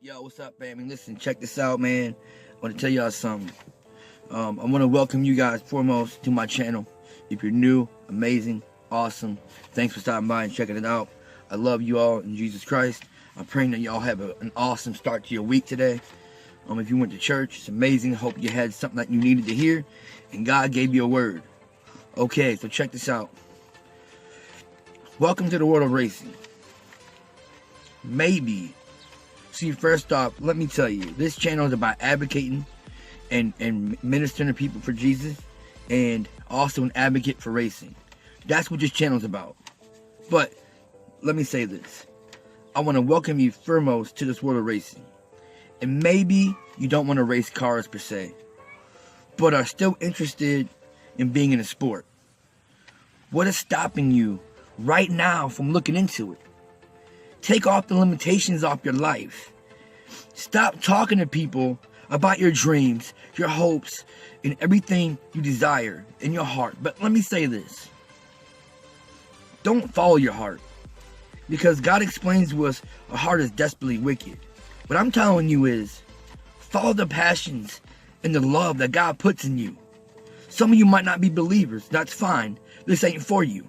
Yo, what's up, family? Listen, check this out, man. I want to tell y'all something. I want to welcome you guys foremost to my channel. If you're new, amazing, awesome. Thanks for stopping by and checking it out. I love you all in Jesus Christ. I'm praying that y'all have an awesome start to your week today. If you went to church, it's amazing. Hope you had something that you needed to hear, and God gave you a word. Okay, so check this out. Welcome to the world of racing. Maybe. See, first off, let me tell you, this channel is about advocating and ministering to people for Jesus, and also an advocate for racing. That's what this channel is about. But let me say this. I want to welcome you foremost to this world of racing. And maybe you don't want to race cars per se, but are still interested in being in a sport. What is stopping you right now from looking into it? Take off the limitations off your life. Stop talking to people about your dreams, your hopes, and everything you desire in your heart. But let me say this. Don't follow your heart. Because God explains to us our heart is desperately wicked. What I'm telling you is, follow the passions and the love that God puts in you. Some of you might not be believers. That's fine. This ain't for you.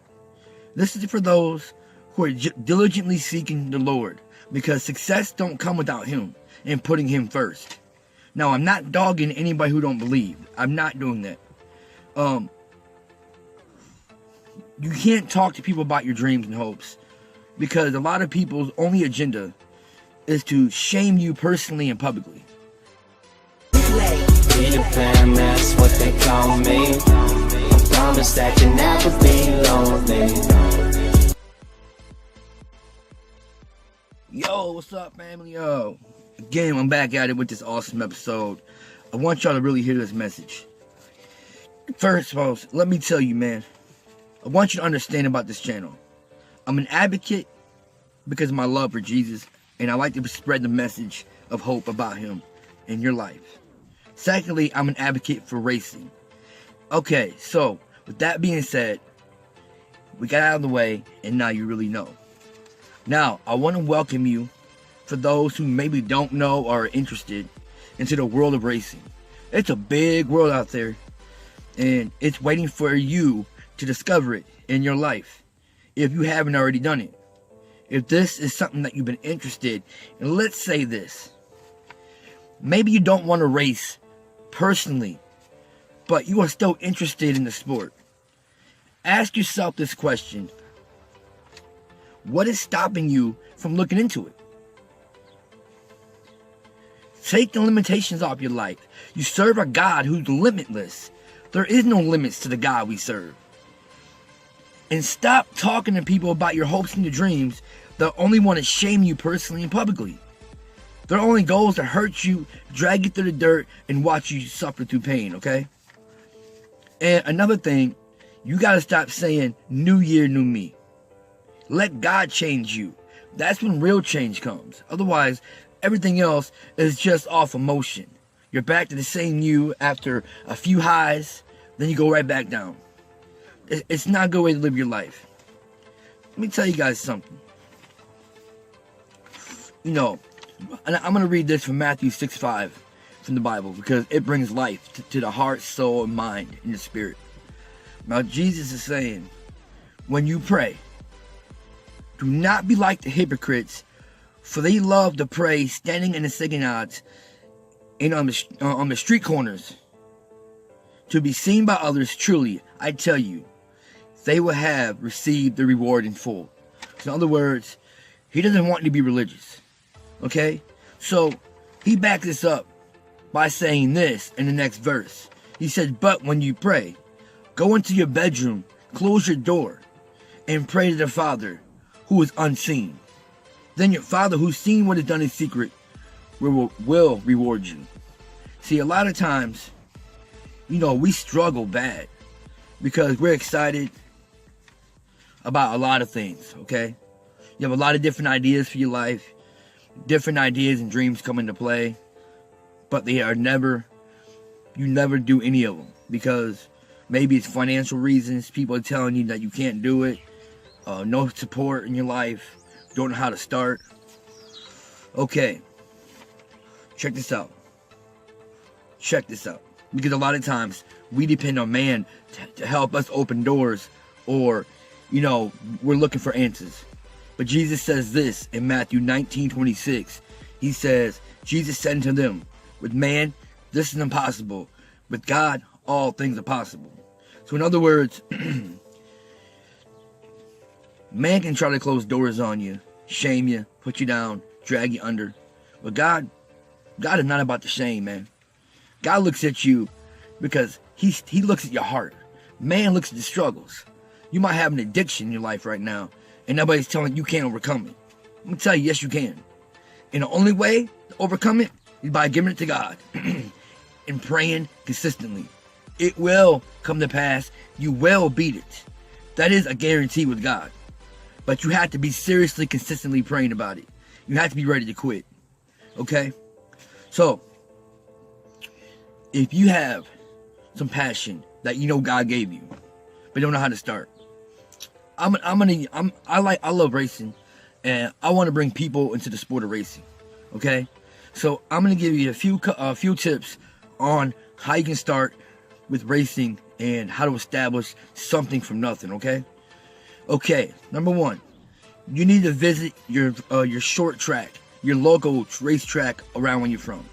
This is for those who are diligently seeking the Lord, because success don't come without Him and putting Him first. Now, I'm not dogging anybody who don't believe. I'm not doing that. You can't talk to people about your dreams and hopes, because a lot of people's only agenda is to shame you personally and publicly. Peter Pan, that's what they call me. I promise that you never be lonely. Yo, what's up, family? Yo, again, I'm back at it with this awesome episode. I want y'all to really hear this message. First of all, let me tell you, man, I want you to understand about this channel. I'm an advocate because of my love for Jesus, and I like to spread the message of hope about Him in your life. Secondly, I'm an advocate for racing. Okay, so with that being said, we got out of the way, and now you really know. Now, I want to welcome you, for those who maybe don't know or are interested, into the world of racing. It's a big world out there, and it's waiting for you to discover it in your life, if you haven't already done it. If this is something that you've been interested in, let's say this. Maybe you don't want to race personally, but you are still interested in the sport. Ask yourself this question. What is stopping you from looking into it? Take the limitations off your life. You serve a God who's limitless. There is no limits to the God we serve. And stop talking to people about your hopes and your dreams that only want to shame you personally and publicly. Their only goal is to hurt you, drag you through the dirt, and watch you suffer through pain, okay? And another thing, you got to stop saying, new year, new me. Let God change you. That's when real change comes. Otherwise, everything else is just off emotion. You're back to the same you after a few highs, then you go right back down. It's not a good way to live your life. Let me tell you guys something. You know, I'm going to read this from Matthew 6:5 from the Bible, because it brings life to the heart, soul, and mind, and the spirit. Now, Jesus is saying, when you pray, do not be like the hypocrites, for they love to pray standing in the synagogues and on the street corners, to be seen by others. Truly, I tell you, they will have received the reward in full. So in other words, he doesn't want you to be religious. Okay? So he backs this up by saying this in the next verse. He says, but when you pray, go into your bedroom, close your door, and pray to the Father who is unseen. Then your Father who's seen what is done in secret will reward you. See, a lot of times, we struggle bad because we're excited about a lot of things, okay? You have a lot of different ideas for your life. Different ideas and dreams come into play. But you never do any of them. Because maybe it's financial reasons. People are telling you that you can't do it. No support in your life. Don't know how to start. Okay. check this out. Check this out. Because a lot of times we depend on man to help us open doors, or, we're looking for answers. But Jesus says this in Matthew 19:26. He says, Jesus said unto them, with man, this is impossible. With God, all things are possible. So in other words, man can try to close doors on you, shame you, put you down, drag you under. But God is not about the shame, man. God looks at you because he looks at your heart. Man looks at the struggles. You might have an addiction in your life right now, and nobody's telling you can't overcome it. I'm going to tell you, yes, you can. And the only way to overcome it is by giving it to God and praying consistently. It will come to pass. You will beat it. That is a guarantee with God. But you have to be seriously, consistently praying about it. You have to be ready to quit. Okay? So, if you have some passion that God gave you, but don't know how to start, I love racing, and I want to bring people into the sport of racing. Okay? So I'm gonna give you a few tips on how you can start with racing and how to establish something from nothing. Okay, number one, you need to visit your short track, your local racetrack around where you're from.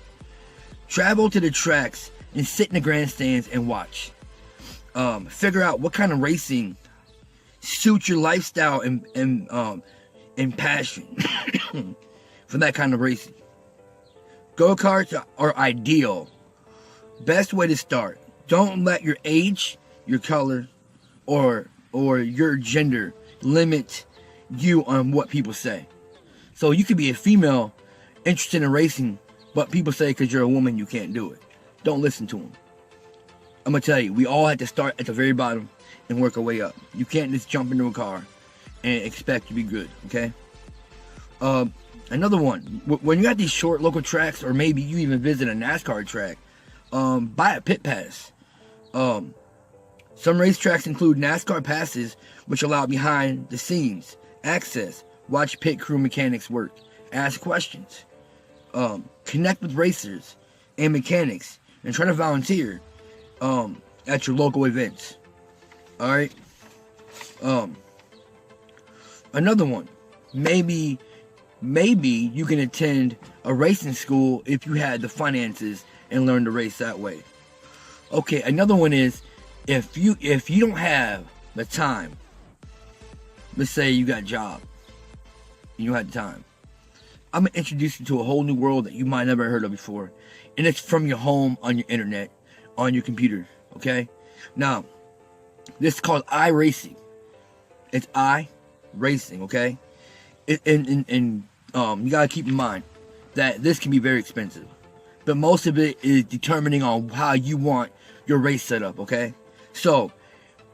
Travel to the tracks and sit in the grandstands and watch. Figure out what kind of racing suits your lifestyle and passion for that kind of racing. Go-karts are ideal. Best way to start. Don't let your age, your color, or your gender limit you on what people say. So you could be a female interested in racing, but people say because you're a woman you can't do it. Don't listen to them. I'm going to tell you, we all have to start at the very bottom and work our way up. You can't just jump into a car and expect to be good, okay? Another one, when you got these short local tracks, or maybe you even visit a NASCAR track, buy a pit pass. Some racetracks include NASCAR passes, which allow behind the scenes access, watch pit crew mechanics work, ask questions, connect with racers and mechanics, and try to volunteer at your local events. All right. Another one, maybe you can attend a racing school if you had the finances and learn to race that way. Okay, another one is if you don't have the time. Let's say you got a job and you had the time. I'm gonna introduce you to a whole new world that you might never heard of before, and it's from your home, on your internet, on your computer. Okay, now this is called iRacing. It's iRacing. Okay. And you gotta keep in mind that this can be very expensive, but most of it is determining on how you want your race set up. Okay, so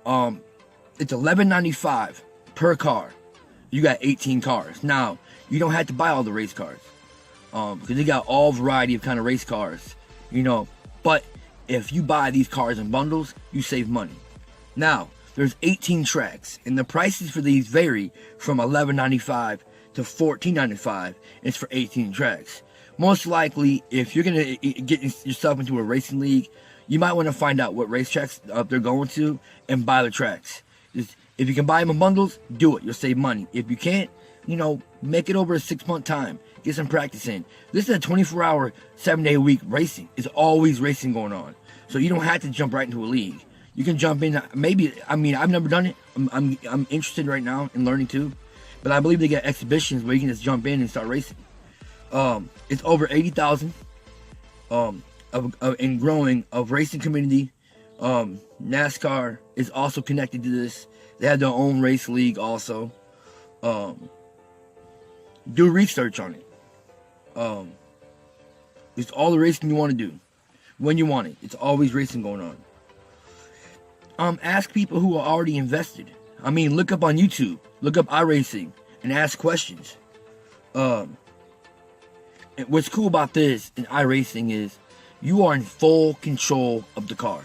it's $11.95 per car. You got 18 cars. Now you don't have to buy all the race cars, because they got all variety of kind of race cars, But if you buy these cars in bundles, you save money. Now there's 18 tracks, and the prices for these vary from $11.95 to $14.95. It's for 18 tracks. Most likely, if you're gonna get yourself into a racing league, you might want to find out what racetracks they're going to and buy the tracks. If you can buy them in bundles, do it. You'll save money. If you can't, make it over a 6-month time. Get some practice in. This is a 24-hour, 7-day-a-week racing. It's always racing going on. So you don't have to jump right into a league. You can jump in. I've never done it. I'm interested right now in learning too. But I believe they get exhibitions where you can just jump in and start racing. It's over 80,000 and growing of racing community. NASCAR is also connected to this. They have their own race league also. Do research on it. It's all the racing you want to do when you want it. It's always racing going on. Ask people who are already invested. Look up on YouTube, look up iRacing, and ask questions. And what's cool about this in iRacing is you are in full control of the car.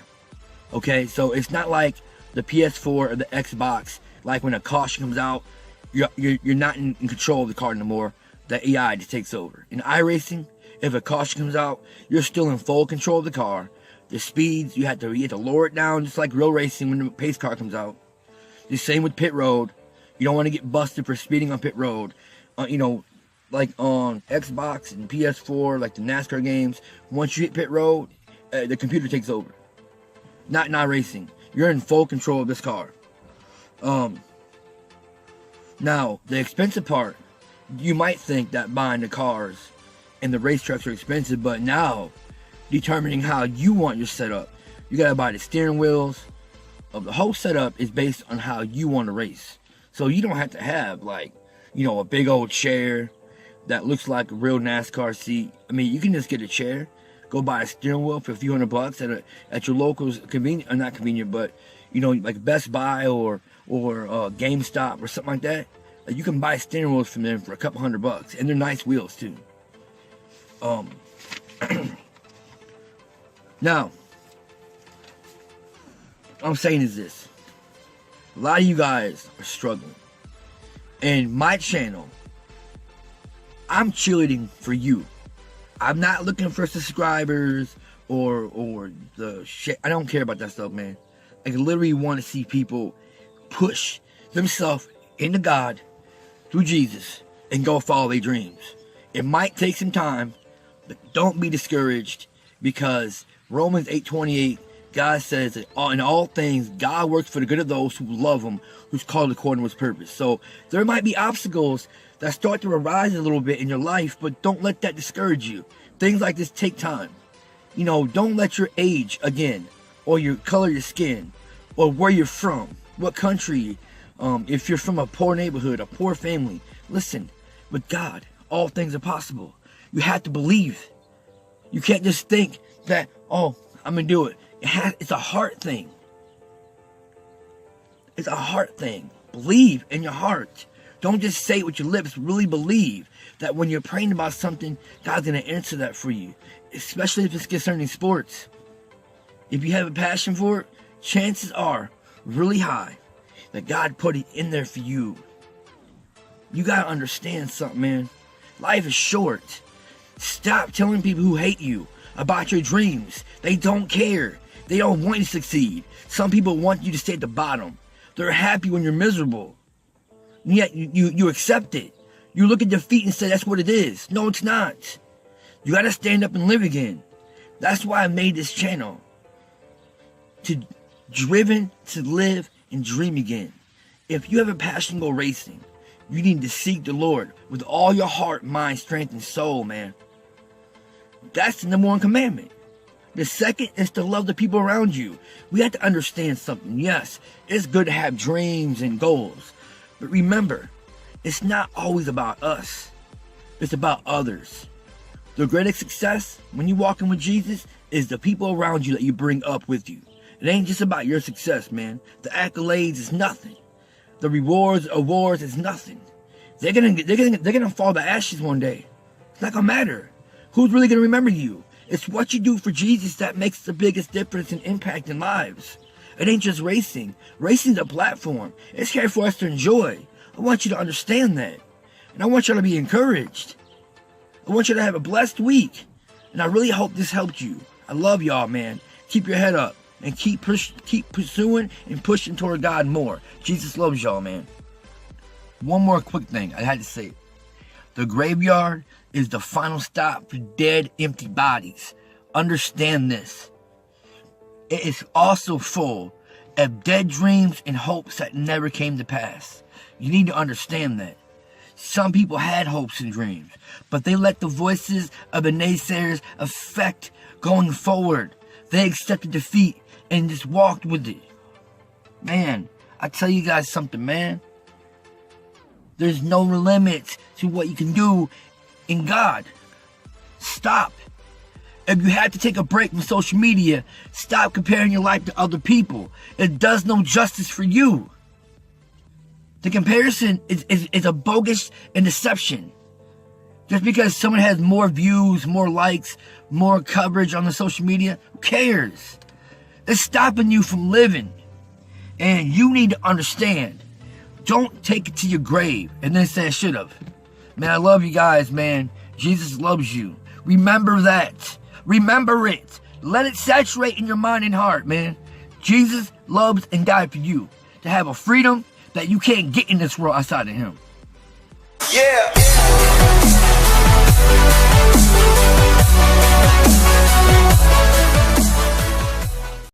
Okay, so it's not like the PS4 or the Xbox. Like when a caution comes out, you're not in control of the car anymore. The AI just takes over. In iRacing, If a caution comes out, you're still in full control of the car. The speeds, you have to lower it down, just like real racing when the pace car comes out. The same with pit road. You don't want to get busted for speeding on pit road. Like on Xbox and PS4, like the NASCAR games, once you hit pit road, the computer takes over. Not racing. You're in full control of this car. Now, the expensive part, you might think that buying the cars and the racetracks are expensive, but now, determining how you want your setup, you gotta buy the steering wheels. The whole setup is based on how you want to race. So you don't have to have a big old chair that looks like a real NASCAR seat. I mean, you can just get a chair, go buy a steering wheel for a few $100 at your local convenient, or not convenient, but like Best Buy or GameStop or something like that. You can buy steering wheels from them for a couple $100, and they're nice wheels too. Now, what I'm saying is this. A lot of you guys are struggling. And my channel, I'm cheerleading for you. I'm not looking for subscribers or the shit. I don't care about that stuff, man. I literally want to see people push themselves into God through Jesus and go follow their dreams. It might take some time, but don't be discouraged, because Romans 8:28, God says that in all things, God works for the good of those who love Him, who's called according to His purpose. So there might be obstacles that start to arise a little bit in your life, but don't let that discourage you. Things like this take time. Don't let your age again, or your color of your skin, or where you're from, what country, if you're from a poor neighborhood, a poor family. Listen, with God, all things are possible. You have to believe. You can't just think that, oh, I'm going to do it. It's a heart thing. It's a heart thing. Believe in your heart. Don't just say it with your lips. Really believe that when you're praying about something, God's going to answer that for you. Especially if it's concerning sports. If you have a passion for it, chances are really high that God put it in there for you. You got to understand something, man. Life is short. Stop telling people who hate you about your dreams. They don't care. They don't want you to succeed. Some people want you to stay at the bottom. They're happy when you're miserable. And yet you accept it. You look at defeat and say that's what it is. No, it's not. You got to stand up and live again. That's why I made this channel. Driven to live and dream again. If you have a passion to go racing, you need to seek the Lord with all your heart, mind, strength, and soul, man. That's the number one commandment. The second is to love the people around you. We have to understand something. Yes, it's good to have dreams and goals. But remember, it's not always about us. It's about others. The greatest success when you walk in with Jesus is the people around you that you bring up with you. It ain't just about your success, man. The accolades is nothing. The awards is nothing. They're gonna fall to ashes one day. It's not gonna matter. Who's really gonna remember you? It's what you do for Jesus that makes the biggest difference and impact in lives. It ain't just racing. Racing's a platform. It's here for us to enjoy. I want you to understand that. And I want you to be encouraged. I want you to have a blessed week. And I really hope this helped you. I love y'all, man. Keep your head up. And keep pursuing and pushing toward God more. Jesus loves y'all, man. One more quick thing I had to say. The graveyard is the final stop for dead, empty bodies. Understand this. It is also full of dead dreams and hopes that never came to pass. You need to understand that. Some people had hopes and dreams, but they let the voices of the naysayers affect going forward. They accepted defeat and just walked with it. Man, I tell you guys something, man. There's no limits to what you can do in God. Stop. If you have to take a break from social media, stop comparing your life to other people. It does no justice for you. The comparison is a bogus and deception. Just because someone has more views, more likes, more coverage on the social media, who cares? It's stopping you from living. And you need to understand. Don't take it to your grave and then say I should have. Man, I love you guys, man. Jesus loves you. Remember that. Remember it. Let it saturate in your mind and heart, man. Jesus loves and died for you to have a freedom that you can't get in this world outside of him. Yeah.